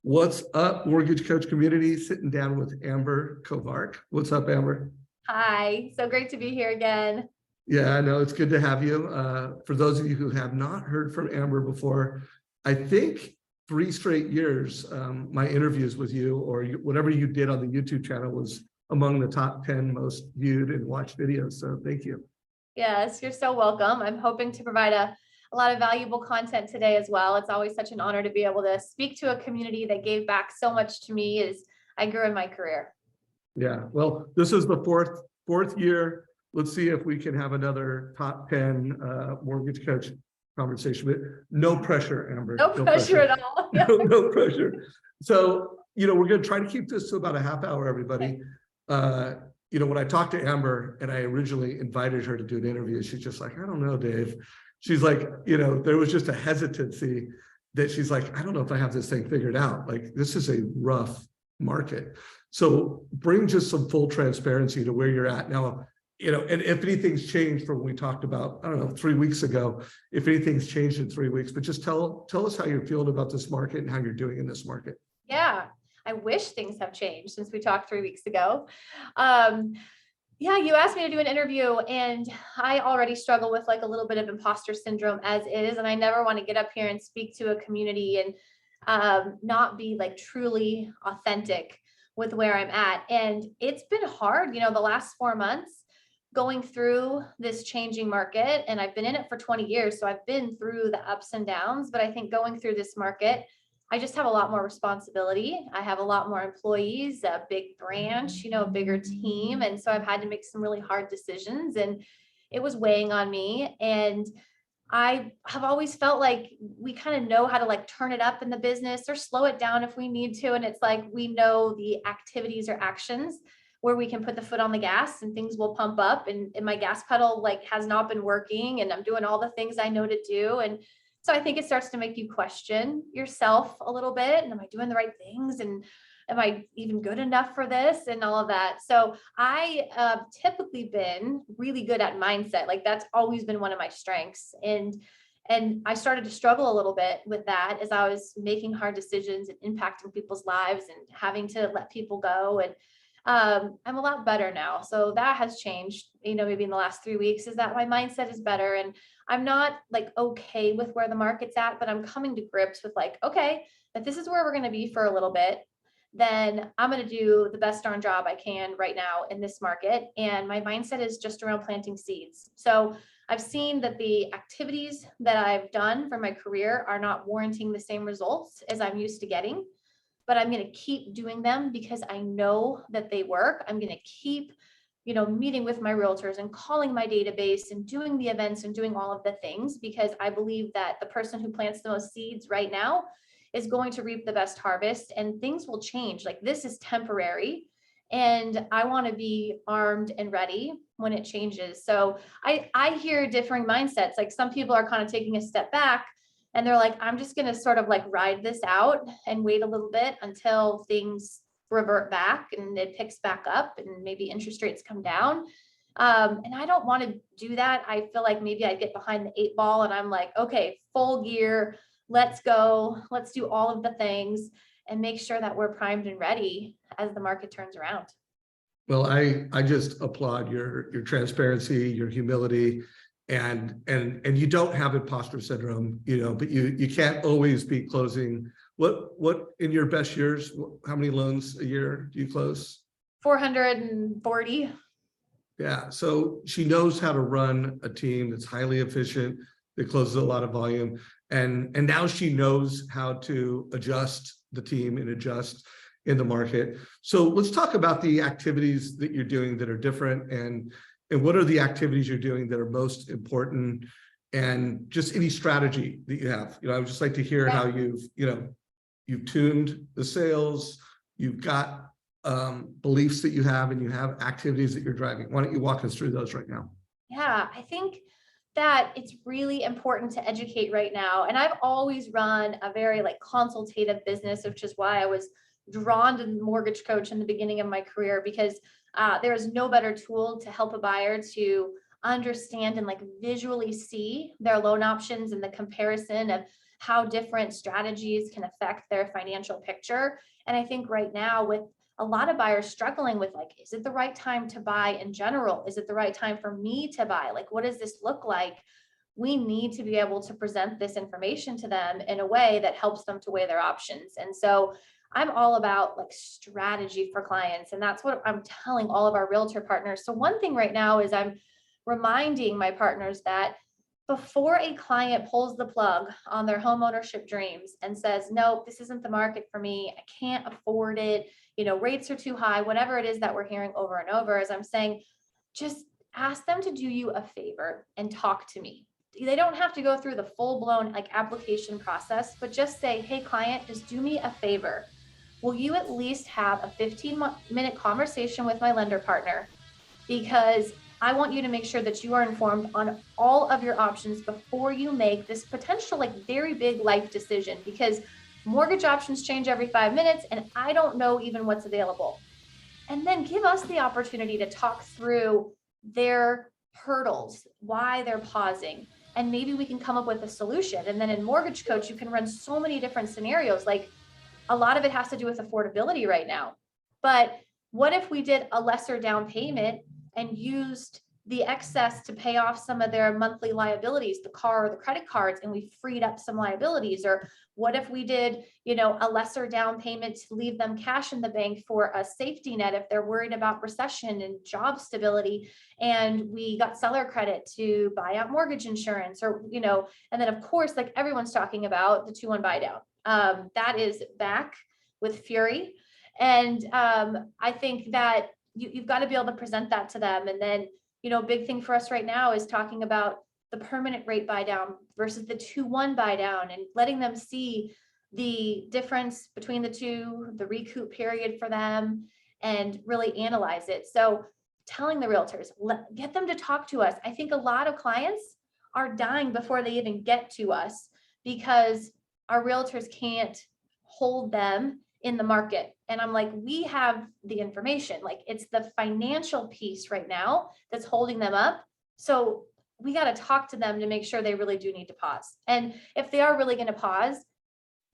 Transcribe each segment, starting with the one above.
What's up, Mortgage Coach community? Sitting down with Amber Kovarik. What's up, Amber? Hi, so great to be here again. Yeah, I know it's good to have you. For those of you who have not heard from Amber before, I think 3 straight years, my interviews with you or whatever you did on the YouTube channel was among the top 10 most viewed and watched videos. So thank you. Yes, you're so welcome. I'm hoping to provide a lot of valuable content today as well. It's always such an honor to be able to speak to a community that gave back so much to me as I grew in my career. Yeah, well, this is the fourth year. Let's see if we can have another top 10 Mortgage Coach conversation, but no pressure, Amber. No pressure at all. Yeah. No pressure. So, we're going to try to keep this to about a half hour, everybody. When I talked to Amber and I originally invited her to do an interview, she's just like, I don't know, Dave. She's like, there was just a hesitancy that she's like, I don't know if I have this thing figured out. Like, this is a rough market. So bring just some full transparency to where you're at now, and if anything's changed from what we talked about, I don't know, 3 weeks ago, if anything's changed in 3 weeks, but just tell us how you're feeling about this market and how you're doing in this market. Yeah, I wish things have changed since we talked 3 weeks ago. Yeah, you asked me to do an interview and I already struggle with like a little bit of imposter syndrome as is. And I never want to get up here and speak to a community and not be like truly authentic with where I'm at. And it's been hard, the last 4 months going through this changing market. And I've been in it for 20 years. So I've been through the ups and downs, but I think going through this market, I just have a lot more responsibility. I have a lot more employees, a big branch, a bigger team. And so I've had to make some really hard decisions and it was weighing on me. And I have always felt like we kind of know how to like turn it up in the business or slow it down if we need to. And it's like, we know the activities or actions where we can put the foot on the gas and things will pump up and my gas pedal like has not been working and I'm doing all the things I know to do. And so I think it starts to make you question yourself a little bit. And am I doing the right things? And am I even good enough for this and all of that? So I typically been really good at mindset. Like that's always been one of my strengths. And I started to struggle a little bit with that as I was making hard decisions and impacting people's lives and having to let people go. And I'm a lot better now. So that has changed, maybe in the last 3 weeks is that my mindset is better. And I'm not like okay with where the market's at, but I'm coming to grips with like, okay, if this is where we're going to be for a little bit, then I'm going to do the best darn job I can right now in this market. And my mindset is just around planting seeds. So I've seen that the activities that I've done for my career are not warranting the same results as I'm used to getting, but I'm going to keep doing them because I know that they work. I'm going to keep, meeting with my realtors and calling my database and doing the events and doing all of the things because I believe that the person who plants the most seeds right now is going to reap the best harvest and things will change. Like this is temporary and I want to be armed and ready when it changes. So I hear differing mindsets. Like some people are kind of taking a step back and they're like, I'm just going to sort of like ride this out and wait a little bit until things revert back and it picks back up and maybe interest rates come down. And I don't want to do that. I feel like maybe I get behind the 8 ball and I'm like, okay, full gear, let's go. Let's do all of the things and make sure that we're primed and ready as the market turns around. Well, I just applaud your transparency, your humility, and you don't have imposter syndrome, but you can't always be closing. What in your best years, how many loans a year do you close? 440. Yeah, so she knows how to run a team that's highly efficient, that closes a lot of volume, and now she knows how to adjust the team and adjust in the market. So let's talk about the activities that you're doing that are different and what are the activities you're doing that are most important and just any strategy that you have. I would just like to hear how you've tuned the sales, you've got beliefs that you have, and you have activities that you're driving. Why don't you walk us through those right now? Yeah, I think that it's really important to educate right now. And I've always run a very like consultative business, which is why I was drawn to Mortgage Coach in the beginning of my career, because there is no better tool to help a buyer to understand and like visually see their loan options and the comparison of how different strategies can affect their financial picture. And I think right now, with a lot of buyers struggling with, like, is it the right time to buy in general? Is it the right time for me to buy? Like, what does this look like? We need to be able to present this information to them in a way that helps them to weigh their options. And so I'm all about like strategy for clients. And that's what I'm telling all of our realtor partners. So one thing right now is I'm reminding my partners that before a client pulls the plug on their home ownership dreams and says, no, this isn't the market for me, I can't afford it, rates are too high, whatever it is that we're hearing over and over, as I'm saying, just ask them to do you a favor and talk to me. They don't have to go through the full-blown like application process, but just say, hey client, just do me a favor. Will you at least have a 15-minute conversation with my lender partner? Because I want you to make sure that you are informed on all of your options before you make this potential like very big life decision, because mortgage options change every 5 minutes and I don't know even what's available. And then give us the opportunity to talk through their hurdles, why they're pausing, and maybe we can come up with a solution. And then in MortgageCoach, you can run so many different scenarios. Like, a lot of it has to do with affordability right now. But what if we did a lesser down payment and used the excess to pay off some of their monthly liabilities, the car or the credit cards, and we freed up some liabilities? Or what if we did, a lesser down payment to leave them cash in the bank for a safety net if they're worried about recession and job stability, and we got seller credit to buy out mortgage insurance, or, and then of course, like everyone's talking about, the 2-1 Buydown. That is back with fury. And I think that you've got to be able to present that to them. And then, big thing for us right now is talking about the permanent rate buy down versus the 2-1 buy down, and letting them see the difference between the two, the recoup period for them, and really analyze it. So telling the realtors, get them to talk to us. I think a lot of clients are dying before they even get to us because our realtors can't hold them in the market. And I'm like, we have the information. Like, it's the financial piece right now that's holding them up. So we got to talk to them to make sure they really do need to pause. And if they are really going to pause,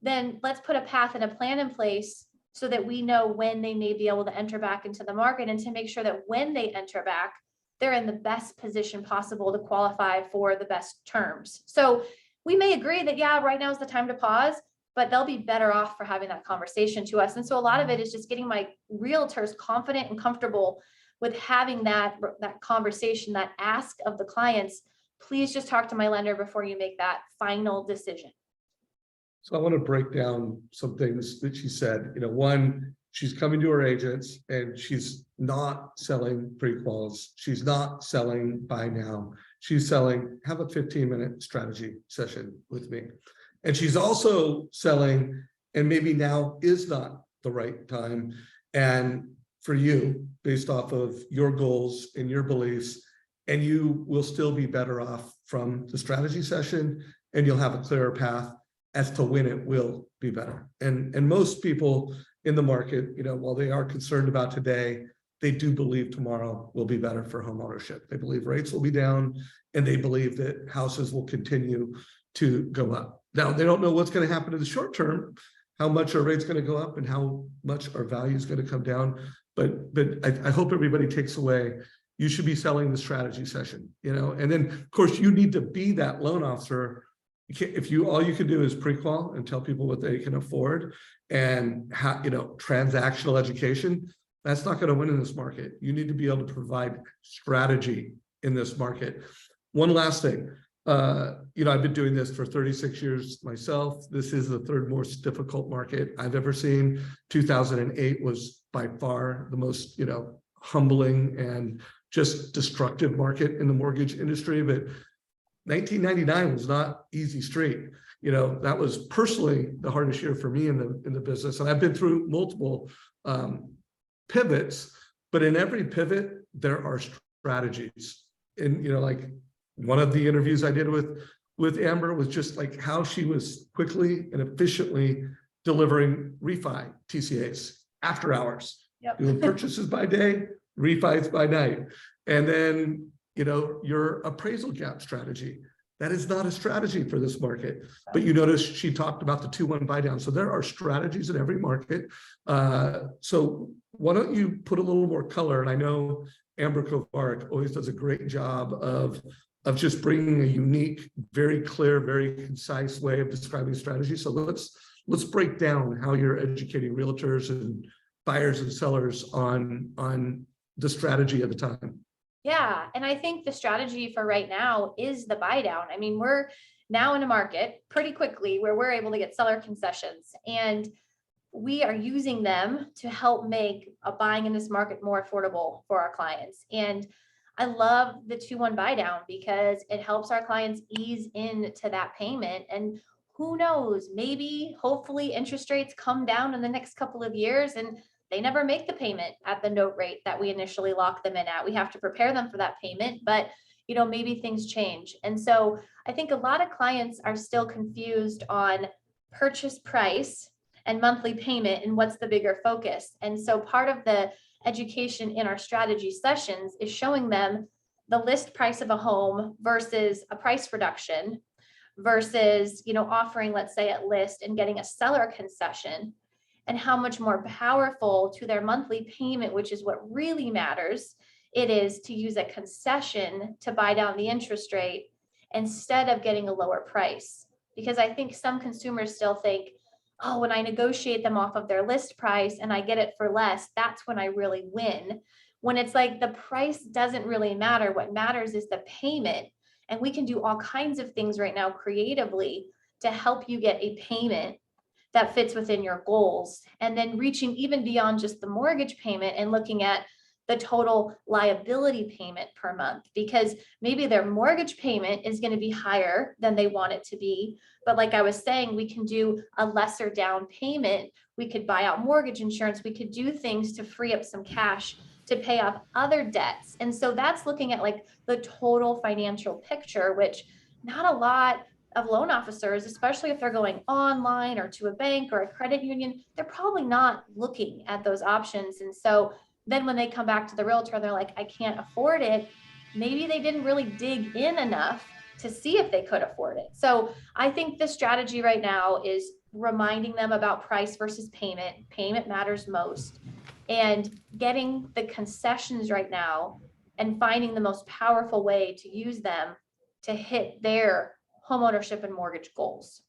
then let's put a path and a plan in place so that we know when they may be able to enter back into the market, and to make sure that when they enter back, they're in the best position possible to qualify for the best terms. So we may agree that, yeah, right now is the time to pause, but they'll be better off for having that conversation to us. And so a lot of it is just getting my realtors confident and comfortable with having that conversation, that ask of the clients, please just talk to my lender before you make that final decision. So I want to break down some things that she said. One, she's coming to her agents and she's not selling pre-quals. She's not selling buy now. She's selling, have a 15-minute strategy session with me. And she's also selling, and maybe now is not the right time. And for you, based off of your goals and your beliefs, and you will still be better off from the strategy session, and you'll have a clearer path as to when it will be better. And most people in the market, while they are concerned about today, they do believe tomorrow will be better for home ownership. They believe rates will be down, and they believe that houses will continue to go up. Now, they don't know what's going to happen in the short term, how much our rate's going to go up and how much our value is going to come down. But I hope everybody takes away, you should be selling the strategy session, and then of course you need to be that loan officer. If all you can do is pre-qual and tell people what they can afford and transactional education, that's not going to win in this market. You need to be able to provide strategy in this market. One last thing, I've been doing this for 36 years myself. This is the third most difficult market I've ever seen. 2008 was by far the most, humbling and just destructive market in the mortgage industry. But 1999 was not easy street. That was personally the hardest year for me in the business. And I've been through multiple pivots, but in every pivot, there are strategies. And, like one of the interviews I did with Amber was just like how she was quickly and efficiently delivering refi TCAs after hours, doing purchases by day, refis by night. And then, your appraisal gap strategy. That is not a strategy for this market. But you notice she talked about the 2-1 buy down. So there are strategies in every market. So why don't you put a little more color? And I know Amber Kovarik always does a great job of just bringing a unique, very clear, very concise way of describing strategy. So let's break down how you're educating realtors and buyers and sellers on the strategy of the time. Yeah, and I think the strategy for right now is the buy down. I mean, we're now in a market pretty quickly where we're able to get seller concessions, and we are using them to help make buying in this market more affordable for our clients. And I love the 2-1 buy down because it helps our clients ease into that payment. And who knows, maybe hopefully interest rates come down in the next couple of years and they never make the payment at the note rate that we initially locked them in at. We have to prepare them for that payment, but maybe things change. And so I think a lot of clients are still confused on purchase price and monthly payment and what's the bigger focus. And so part of the education in our strategy sessions is showing them the list price of a home versus a price reduction versus, offering, let's say, at list and getting a seller concession, and how much more powerful to their monthly payment, which is what really matters, it is to use a concession to buy down the interest rate instead of getting a lower price. Because I think some consumers still think, oh, when I negotiate them off of their list price and I get it for less, that's when I really win. When it's like the price doesn't really matter. What matters is the payment. And we can do all kinds of things right now creatively to help you get a payment that fits within your goals. And then reaching even beyond just the mortgage payment and looking at the total liability payment per month, because maybe their mortgage payment is going to be higher than they want it to be. But like I was saying, we can do a lesser down payment. We could buy out mortgage insurance. We could do things to free up some cash to pay off other debts. And so that's looking at like the total financial picture, which not a lot of loan officers, especially if they're going online or to a bank or a credit union, they're probably not looking at those options. And so then when they come back to the realtor, they're like, I can't afford it. Maybe they didn't really dig in enough to see if they could afford it. So I think the strategy right now is reminding them about price versus payment. Payment matters most. And getting the concessions right now and finding the most powerful way to use them to hit their homeownership and mortgage goals.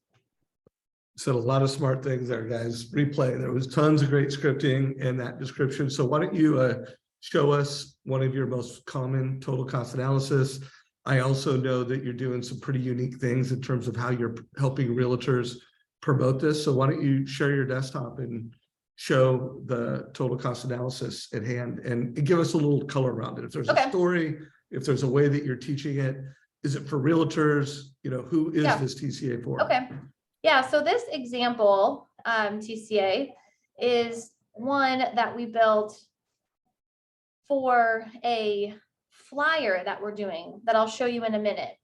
Said a lot of smart things there, guys. Replay. There was tons of great scripting in that description. So why don't you show us one of your most common total cost analysis? I also know that you're doing some pretty unique things in terms of how you're helping realtors promote this. So why don't you share your desktop and show the total cost analysis at hand and give us a little color around it. If there's a story, if there's a way that you're teaching it, is it for realtors? Who is this TCA for? Okay. Yeah, so this example TCA is one that we built for a flyer that we're doing that I'll show you in a minute.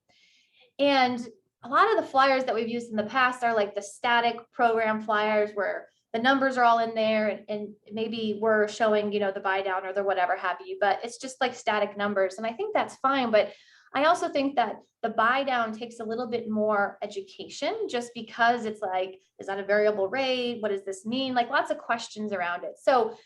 And a lot of the flyers that we've used in the past are like the static program flyers where the numbers are all in there and maybe we're showing, the buy down or the whatever have you, but it's just like static numbers. And I think that's fine. But I also think that the buy down takes a little bit more education just because it's like, is that a variable rate? What does this mean? Like lots of questions around it. So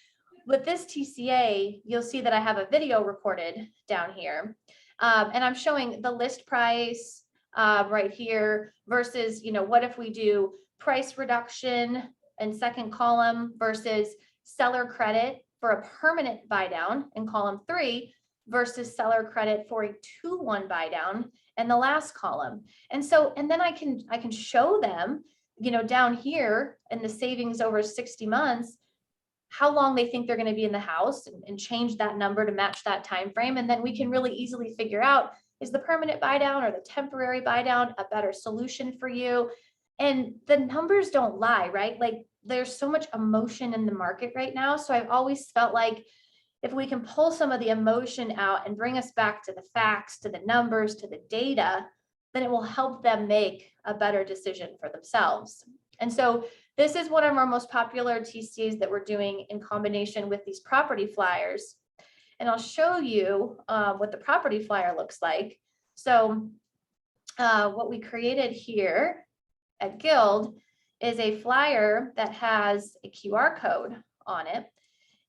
with this TCA, you'll see that I have a video recorded down here. And I'm showing the list price right here versus, what if we do price reduction in second column versus seller credit for a permanent buy down in column 3 versus seller credit for a 2-1 buy down in the last column. And then I can show them, down here in the savings over 60 months, how long they think they're going to be in the house and change that number to match that time frame. And then we can really easily figure out, is the permanent buy down or the temporary buy down a better solution for you? And the numbers don't lie, right? Like there's so much emotion in the market right now. So I've always felt like if we can pull some of the emotion out and bring us back to the facts, to the numbers, to the data, then it will help them make a better decision for themselves. And so this is one of our most popular TCAs that we're doing in combination with these property flyers. And I'll show you what the property flyer looks like. So what we created here at Guild is a flyer that has a QR code on it.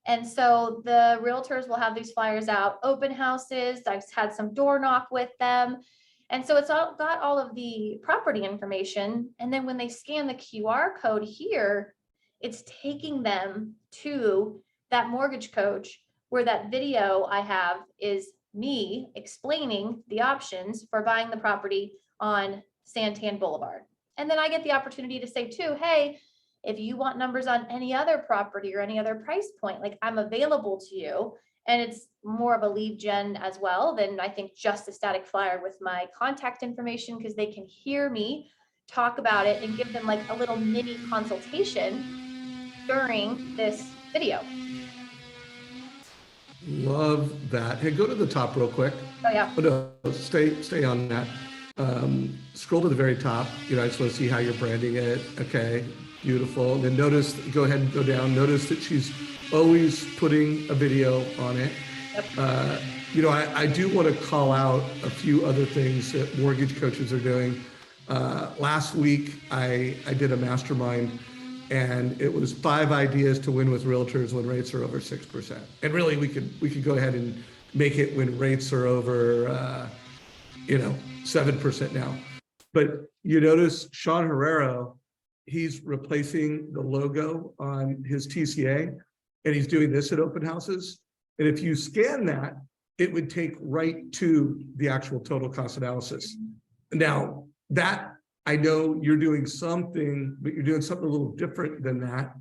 And so the realtors will have these flyers out, open houses. I've had some door knock with them. And so it's all got all of the property information. And then when they scan the QR code here, it's taking them to that mortgage coach, where that video I have is me explaining the options for buying the property on Santan Boulevard. And then I get the opportunity to say too, hey, if you want numbers on any other property or any other price point, like I'm available to you. And it's more of a lead gen as well than I think just a static flyer with my contact information, because they can hear me talk about it and give them like a little mini consultation during this video. Love that. Hey, go to the top real quick. Oh yeah. But no, stay on that. Scroll to the very top. I just want to see how you're branding it. Okay, beautiful. And then notice, go ahead and go down. Notice that she's always putting a video on it. Yep. I do want to call out a few other things that mortgage coaches are doing. Last week, I did a mastermind, and it was 5 ideas to win with realtors when rates are over 6%. And really, we could go ahead and make it when rates are over 7% now. But you notice Sean Herrero, he's replacing the logo on his TCA, and he's doing this at open houses. And if you scan that, it would take right to the actual total cost analysis. Now, that, I know you're doing something, but you're doing something a little different than that.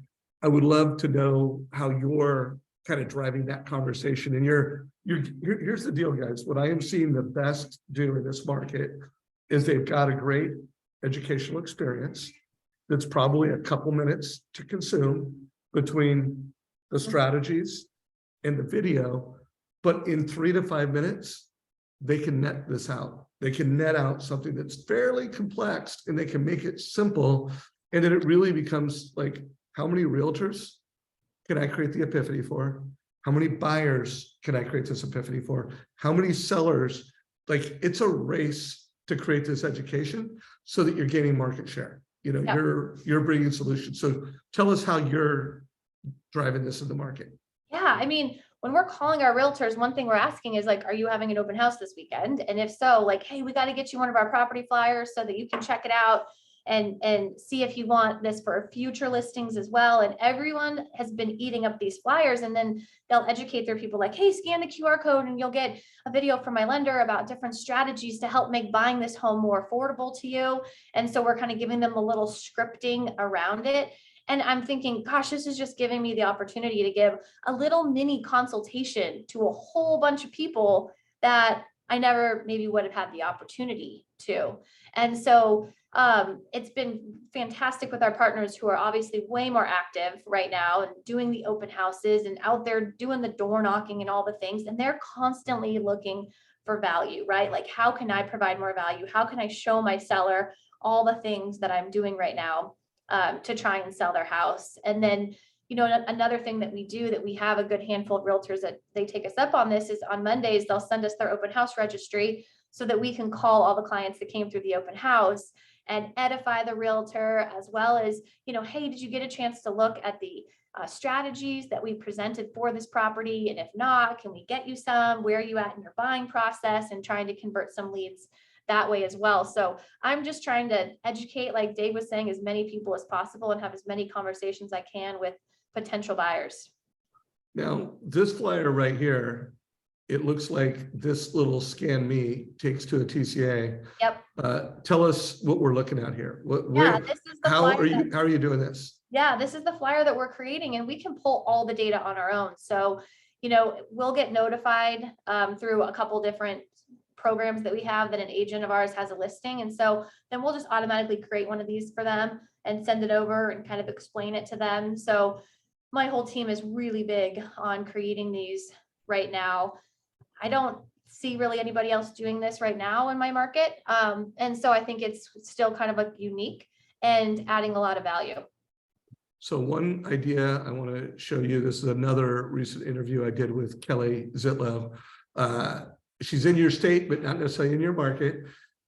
I would love to know how you're kind of driving that conversation. And here's the deal, guys. What I am seeing the best do in this market is they've got a great educational experience that's probably a couple minutes to consume between the strategies and the video, but in 3 to 5 minutes, they can net this out. They can net out something that's fairly complex, and they can make it simple. And then it really becomes like, how many realtors can I create the epiphany for? How many buyers can I create this epiphany for? How many sellers? Like, it's a race to create this education so that you're gaining market share. Yeah. You're bringing solutions. So tell us how you're driving this in the market. Yeah, I mean, when we're calling our realtors, one thing we're asking is like, are you having an open house this weekend? And if so, like, hey, we got to get you one of our property flyers so that you can check it out and see if you want this for future listings as well. And everyone has been eating up these flyers, and then they'll educate their people like, hey, scan the QR code and you'll get a video from my lender about different strategies to help make buying this home more affordable to you. And so we're kind of giving them a little scripting around it. And I'm thinking, gosh, this is just giving me the opportunity to give a little mini consultation to a whole bunch of people that I never maybe would have had the opportunity to. And so it's been fantastic with our partners who are obviously way more active right now and doing the open houses and out there doing the door knocking and all the things. And they're constantly looking for value, right? Like, how can I provide more value? How can I show my seller all the things that I'm doing right now to try and sell their house? And then, another thing that we do, that we have a good handful of realtors that they take us up on this, is on Mondays, they'll send us their open house registry so that we can call all the clients that came through the open house and edify the realtor, as well as, hey, did you get a chance to look at the strategies that we presented for this property? And if not, can we get you some? Where are you at in your buying process? And trying to convert some leads that way as well. So I'm just trying to educate, like Dave was saying, as many people as possible and have as many conversations I can with potential buyers. Now, this flyer right here, it looks like this little scan me takes to a TCA. Yep. Tell us what we're looking at here. This is the how flyer. How are you doing this? Yeah, this is the flyer that we're creating, and we can pull all the data on our own. So, we'll get notified through a couple different programs that we have that an agent of ours has a listing. And so then we'll just automatically create one of these for them and send it over and kind of explain it to them. So my whole team is really big on creating these right now. I don't see really anybody else doing this right now in my market. And so I think it's still kind of unique and adding a lot of value. So one idea I want to show you, this is another recent interview I did with Kelly Zitlow. She's in your state, but not necessarily in your market.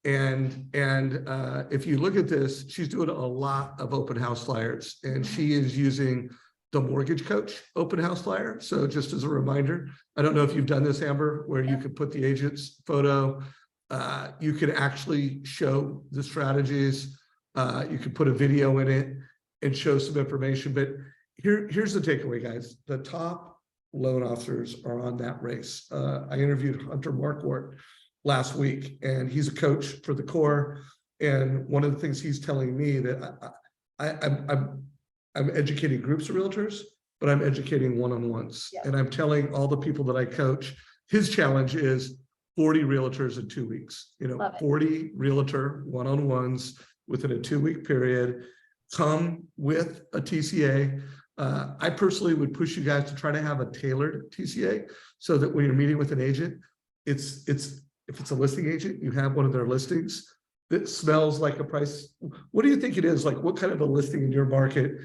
If you look at this, she's doing a lot of open house flyers, and she is using the MortgageCoach open house flyer. So just as a reminder, I don't know if you've done this, Amber, where you could put the agent's photo, you could actually show the strategies, you could put a video in it and show some information. But here's the takeaway, guys. The top loan officers are on that race. I interviewed Hunter Marquardt last week, and he's a coach for the core. And one of the things he's telling me that I'm educating groups of realtors, but I'm educating one-on-ones. Yeah. And I'm telling all the people that I coach, his challenge is 40 realtors in 2 weeks, 40 realtor one-on-ones within a 2-week period, come with a TCA. I personally would push you guys to try to have a tailored TCA so that when you're meeting with an agent, if it's a listing agent, you have one of their listings that smells like a price. What do you think it is? Like, what kind of a listing in your market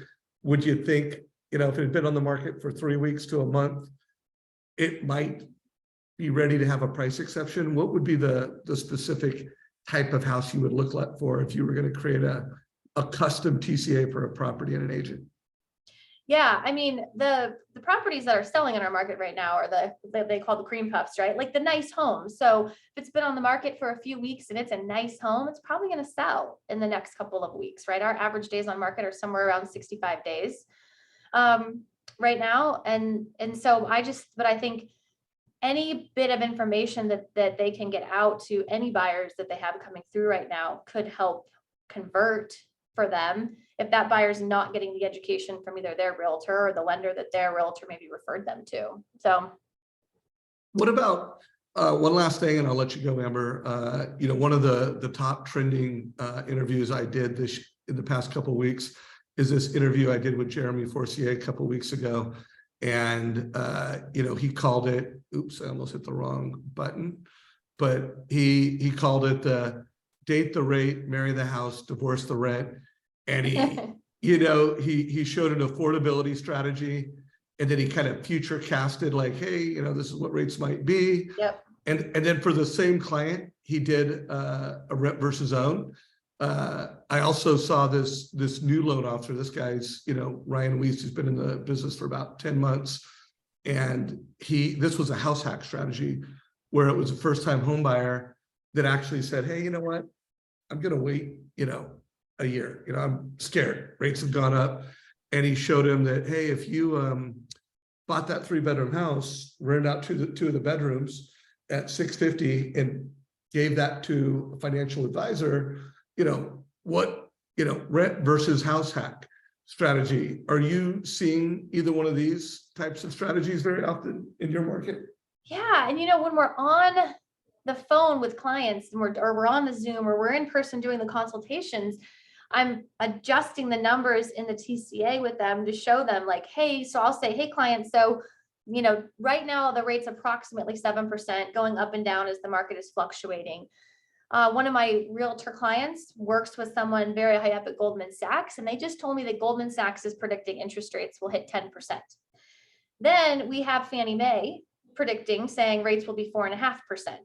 would you think, if it had been on the market for 3 weeks to a month, it might be ready to have a price exception? What would be the specific type of house you would look for if you were going to create a custom TCA for a property and an agent? Yeah, I mean, the properties that are selling in our market right now are they call the cream puffs, right? Like the nice homes. So if it's been on the market for a few weeks and it's a nice home, it's probably going to sell in the next couple of weeks, right? Our average days on market are somewhere around 65 days right now. And so but I think any bit of information that they can get out to any buyers that they have coming through right now could help convert for them if that buyer's not getting the education from either their realtor or the lender that their realtor maybe referred them to. So what about one last thing, and I'll let you go, Amber. One of the top trending interviews I did in the past couple of weeks is this interview I did with Jeremy Forcier a couple of weeks ago. And he called it, oops, I almost hit the wrong button, but he called it the date the rate, marry the house, divorce the rent. And he showed an affordability strategy, and then he kind of future casted like, hey, this is what rates might be. Yep. And then for the same client, he did a rent versus own. I also saw this new loan officer. This guy's, Ryan Weiss, who's been in the business for about 10 months. And this was a house hack strategy where it was a first-time home buyer that actually said, hey, you know what? I'm going to wait, a year. I'm scared. Rates have gone up. And he showed him that, hey, if you bought that 3-bedroom house, rented out two of the bedrooms at $650 and gave that to a financial advisor, rent versus house hack strategy. Are you seeing either one of these types of strategies very often in your market? Yeah. And when we're on the phone with clients or we're on the Zoom or we're in person doing the consultations, I'm adjusting the numbers in the TCA with them to show them like, hey, so I'll say, hey, client, so, right now the rate's approximately 7% going up and down as the market is fluctuating. One of my realtor clients works with someone very high up at Goldman Sachs, and they just told me that Goldman Sachs is predicting interest rates will hit 10%. Then we have Fannie Mae predicting, saying rates will be 4.5%,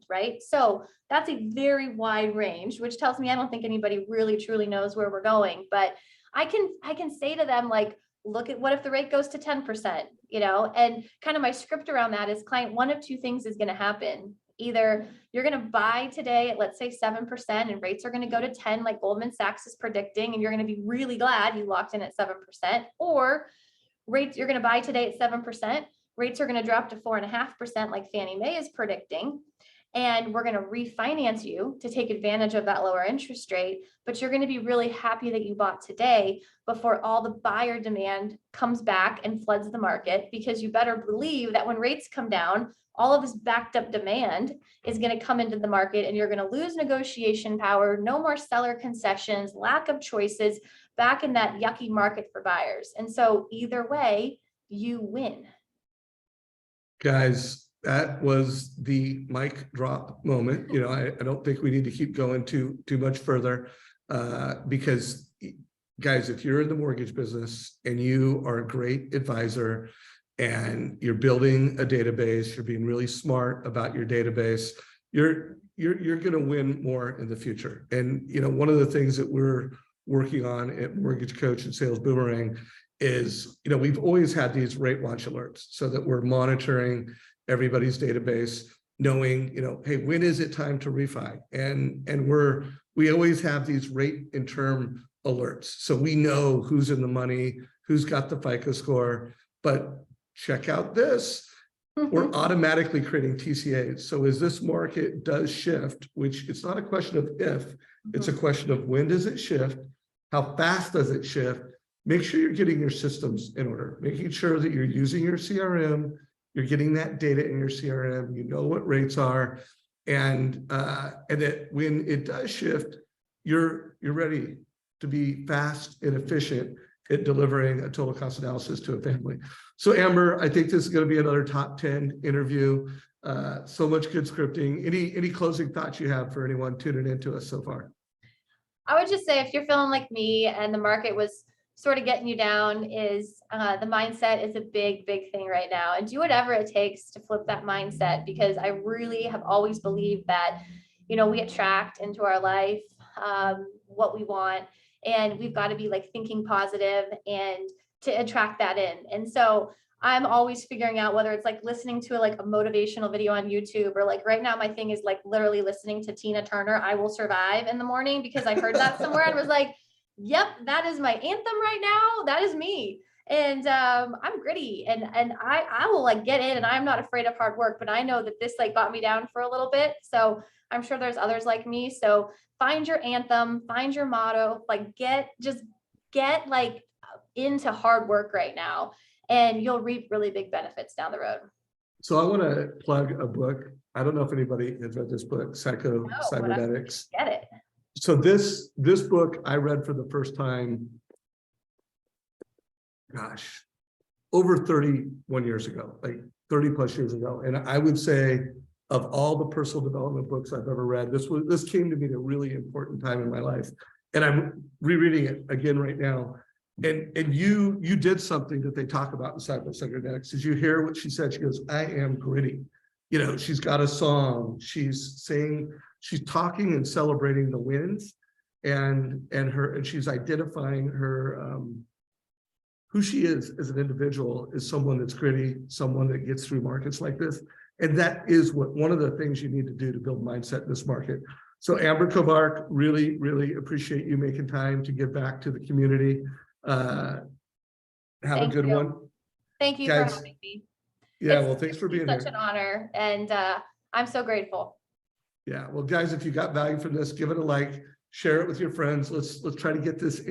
right? So that's a very wide range, which tells me I don't think anybody really truly knows where we're going. But I can say to them, like, look at what if the rate goes to 10%, and kind of my script around that is client, one of two things is going to happen. Either you're going to buy today at, let's say 7%, and rates are going to go to 10 like Goldman Sachs is predicting, and you're going to be really glad you locked in at 7%, or rates, you're going to buy today at 7%, rates are going to drop to 4.5% like Fannie Mae is predicting, and we're going to refinance you to take advantage of that lower interest rate, but you're going to be really happy that you bought today before all the buyer demand comes back and floods the market, because you better believe that when rates come down, all of this backed up demand is going to come into the market, and you're going to lose negotiation power, no more seller concessions, lack of choices, back in that yucky market for buyers. And so either way, you win. Guys, that was the mic drop moment. I don't think we need to keep going too much further because, guys, if you're in the mortgage business and you are a great advisor and you're building a database, you're being really smart about your database, you're going to win more in the future. And, you know, one of the things that we're working on at MortgageCoach and Sales Boomerang is, you know, we've always had these rate watch alerts so that we're monitoring everybody's database, knowing, you know, hey, when is it time to refi? And we always have these rate and term alerts. So we know who's in the money, who's got the FICO score, but check out this. We're automatically creating TCAs. So as this market does shift, which it's not a question of if, it's a question of when does it shift, how fast does it shift, make sure you're getting your systems in order, making sure that you're using your CRM, you're getting that data in your CRM, you know what rates are, and that when it does shift, you're ready to be fast and efficient at delivering a total cost analysis to a family. So Amber, I think this is going to be another top 10 interview. So much good scripting. Any closing thoughts you have for anyone tuning into us so far? I would just say, if you're feeling like me and the market was sort of getting you down, is the mindset is a big thing right now, and do whatever it takes to flip that mindset, because I really have always believed that, you know, we attract into our life what we want, and we've got to be like thinking positive and to attract that in. And so I'm always figuring out whether it's like listening to like a motivational video on YouTube, or like right now my thing is like literally listening to Tina Turner, I Will Survive, in the morning, because I heard that somewhere and was like, yep, that is my anthem right now. That is me. And I'm gritty, and I will like get in, and I'm not afraid of hard work, but I know that this like got me down for a little bit. So I'm sure there's others like me. So find your anthem, find your motto, like get like into hard work right now, and you'll reap really big benefits down the road. So I want to plug a book. I don't know if anybody has read this book, Cybernetics. Get it. So this book I read for the first time, gosh, over 31 years ago, like 30 plus years ago. And I would say, of all the personal development books I've ever read, this came to me at a really important time in my life. And I'm rereading it again right now. And you did something that they talk about in Cybernetics. Did you hear what she said? She goes, I am gritty. You know, she's got a song. She's saying, she's talking and celebrating the wins, and she's identifying her who she is as an individual, is someone that's gritty, someone that gets through markets like this. And that is one of the things you need to do to build mindset in this market. So Amber Kovarik, really appreciate you making time to give back to the community. Have a good one. Thank you guys, for having me. Yeah, well, thanks for being here. Such an honor, and I'm so grateful. Yeah, well, guys, if you got value from this, give it a like, share it with your friends. Let's try to get this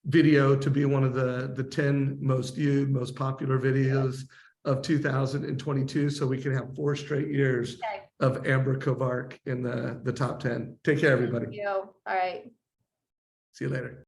video to be one of the 10 most viewed, most popular videos of 2022, so we can have 4 straight years of Amber Kovarik in the top 10. Take care, everybody. Thank you. All right. See you later.